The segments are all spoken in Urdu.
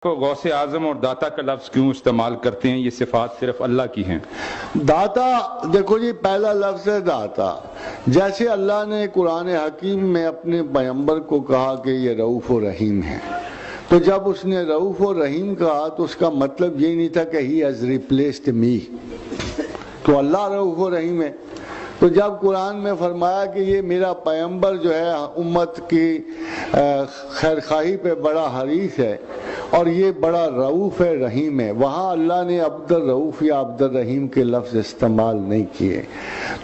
کو غوث اعظم اور داتا کا لفظ کیوں استعمال کرتے ہیں؟ یہ صفات صرف اللہ کی ہیں۔ داتا، دیکھو جی، پہلا لفظ ہے داتا۔ جیسے اللہ نے قرآن حکیم میں اپنے پیغمبر کو کہا کہ یہ رؤوف و رحیم ہے، تو جب اس نے رؤوف و رحیم کہا تو اس کا مطلب یہ نہیں تھا کہ ہی ہیز ریپلیسڈ می، تو اللہ رؤوف و رحیم ہے۔ تو جب قرآن میں فرمایا کہ یہ میرا پیغمبر جو ہے امت کی خیرخواہی پہ بڑا حریص ہے اور یہ بڑا رؤوف ہے، رحیم ہے، وہاں اللہ نے عبد الرؤوف یا عبد الرحیم کے لفظ استعمال نہیں کیے۔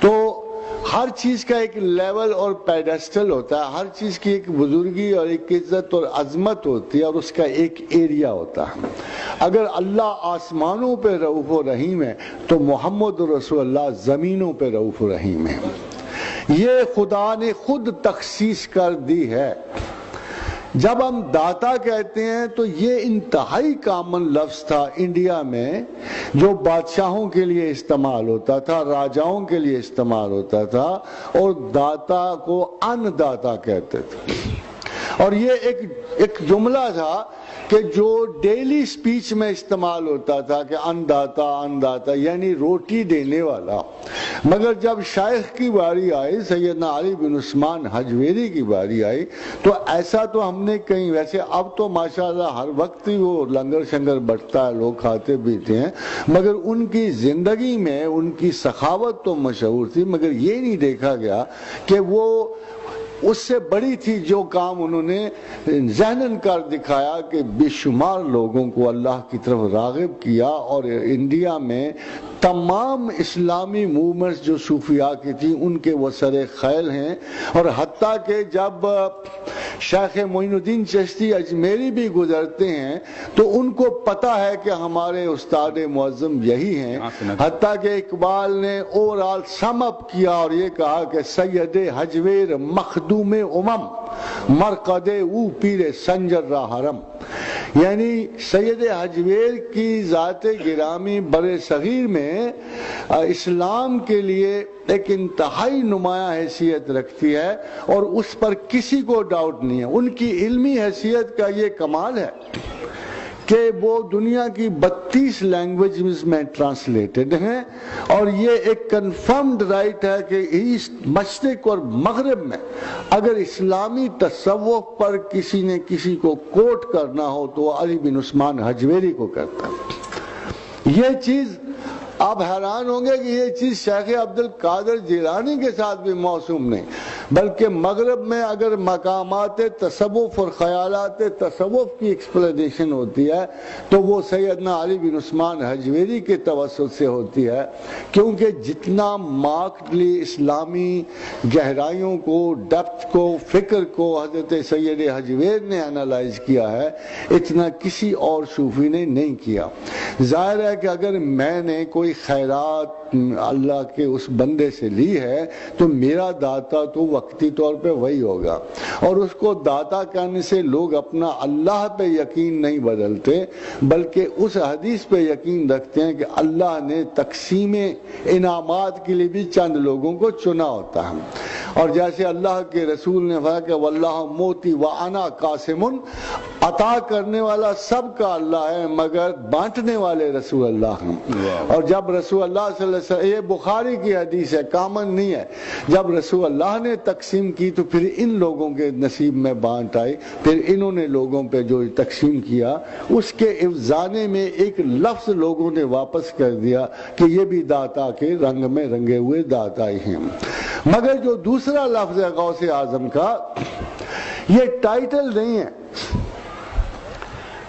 تو ہر چیز کا ایک لیول اور پیڈسٹل ہوتا ہے، ہر چیز کی ایک بزرگی اور ایک عزت اور عظمت ہوتی ہے اور اس کا ایک ایریا ہوتا ہے۔ اگر اللہ آسمانوں پہ رؤوف و رحیم ہے تو محمد رسول اللہ زمینوں پہ رؤوف و رحیم ہے۔ یہ خدا نے خود تخصیص کر دی ہے۔ جب ہم داتا کہتے ہیں تو یہ انتہائی کامن لفظ تھا انڈیا میں، جو بادشاہوں کے لیے استعمال ہوتا تھا، راجاؤں کے لیے استعمال ہوتا تھا، اور داتا کو ان داتا کہتے تھے۔ اور یہ ایک جملہ تھا کہ جو ڈیلی سپیچ میں استعمال ہوتا تھا کہ ان داتا یعنی روٹی دینے والا۔ مگر جب شیخ کی باری آئی، سیدنا علی بن عثمان حجویری کی باری آئی، تو ایسا تو ہم نے کہیں، ویسے اب تو ماشاءاللہ ہر وقت ہی وہ لنگر شنگر بٹتا ہے، لوگ کھاتے پیتے ہیں، مگر ان کی زندگی میں ان کی سخاوت تو مشہور تھی، مگر یہ نہیں دیکھا گیا کہ وہ اس سے بڑی تھی جو کام انہوں نے ذہناً کر دکھایا کہ بے شمار لوگوں کو اللہ کی طرف راغب کیا۔ اور انڈیا میں تمام اسلامی موومنٹس جو صوفیاء کی تھی ان کے وہ سر خیل ہیں، اور حتیٰ کہ جب شیخ معین الدین چشتی اجمیری بھی گزرتے ہیں تو ان کو پتہ ہے کہ ہمارے استاد معظم یہی ہیں، حتیٰ کہ اقبال نے اوورال سم اپ کیا اور یہ کہا کہ سید حجویر مخدوم امم مرقد او پیر سنجر را حرم، یعنی سید حجویر کی ذات گرامی بر صغیر میں اسلام کے لیے ایک انتہائی نمایاں حیثیت رکھتی ہے، اور اس پر کسی کو ڈاؤٹ نہیں ہے۔ ان کی علمی حیثیت کا یہ کمال ہے کہ وہ دنیا کی 32 لینگویجز میں ٹرانسلیٹڈ ہیں، اور یہ ایک کنفرمڈ رائٹ ہے کہ ایسٹ، مشرق اور مغرب میں اگر اسلامی تصوف پر کسی نے کسی کو کوٹ کرنا ہو تو علی بن عثمان حجویری کو کرتا ہے۔ یہ چیز آپ حیران ہوں گے کہ یہ چیز شیخ عبد القادر جیلانی کے ساتھ بھی موسوم نہیں، بلکہ مغرب میں اگر مقامات تصوف اور خیالات تصوف کی ایکسپلینیشن ہوتی ہے تو وہ سیدنا علی بن عثمان حجویری کے توسط سے ہوتی ہے، کیونکہ جتنا مارکڈلی اسلامی گہرائیوں کو، ڈیپتھ کو، فکر کو حضرت سید حجویر نے انالائز کیا ہے، اتنا کسی اور صوفی نے نہیں کیا۔ ظاہر ہے کہ اگر میں نے کوئی خیرات اللہ کے اس بندے سے لی ہے تو میرا داتا تو وقتی طور پہ وہی ہوگا، اور اس کو داتا کہنے سے لوگ اپنا اللہ پہ یقین نہیں بدلتے، بلکہ اس حدیث پہ یقین رکھتے ہیں کہ اللہ نے تقسیم انعامات کے لیے بھی چند لوگوں کو چنا ہوتا ہے۔ اور جیسے اللہ کے رسول نے فرمایا کہ واللہ موتی وانا قاسم، عطا کرنے والا سب کا اللہ ہے مگر بانٹنے والے رسول اللہ ہیں۔ اور جب رسول اللہ صلی اللہ علیہ وسلم، یہ بخاری کی حدیث ہے، کامن نہیں ہے، جب رسول اللہ نے تقسیم کی تو پھر ان لوگوں کے نصیب میں بانٹ آئی، پھر انہوں نے لوگوں پہ جو تقسیم کیا اس کے افزانے میں ایک لفظ لوگوں نے واپس کر دیا کہ یہ بھی داتا کے رنگ میں رنگے ہوئے داتا ہی ہیں۔ مگر جو دوسرا لفظ ہے غوث اعظم کا، یہ ٹائٹل نہیں ہے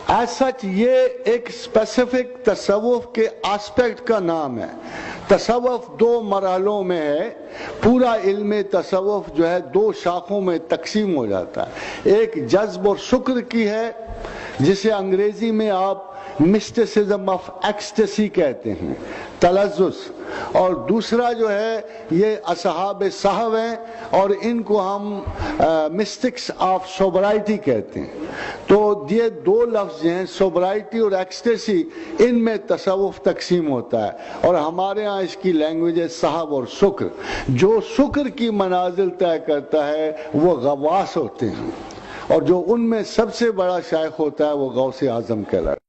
ایز سچ، یہ ایک اسپیسیفک تصوف کے آسپیکٹ کا نام ہے۔ تصوف 2 مرحلوں میں ہے، پورا علم تصوف جو ہے 2 شاخوں میں تقسیم ہو جاتا ہے۔ ایک جذب اور شکر کی ہے، جسے انگریزی میں آپ مسٹسزم آف ایکسٹیسی کہتے ہیں، تلذذ، اور دوسرا جو ہے یہ اصحاب صحو ہیں، اور ان کو ہم مسٹکس آف سوبرائٹی کہتے ہیں۔ تو یہ 2 لفظ ہیں، سوبرائٹی اور ایکسٹیسی، ان میں تصوف تقسیم ہوتا ہے، اور ہمارے ہاں اس کی لینگویج ہے صحو اور شکر۔ جو شکر کی منازل طے کرتا ہے وہ غواص ہوتے ہیں، اور جو ان میں سب سے بڑا شیخ ہوتا ہے وہ غوث اعظم کہلاتا ہے۔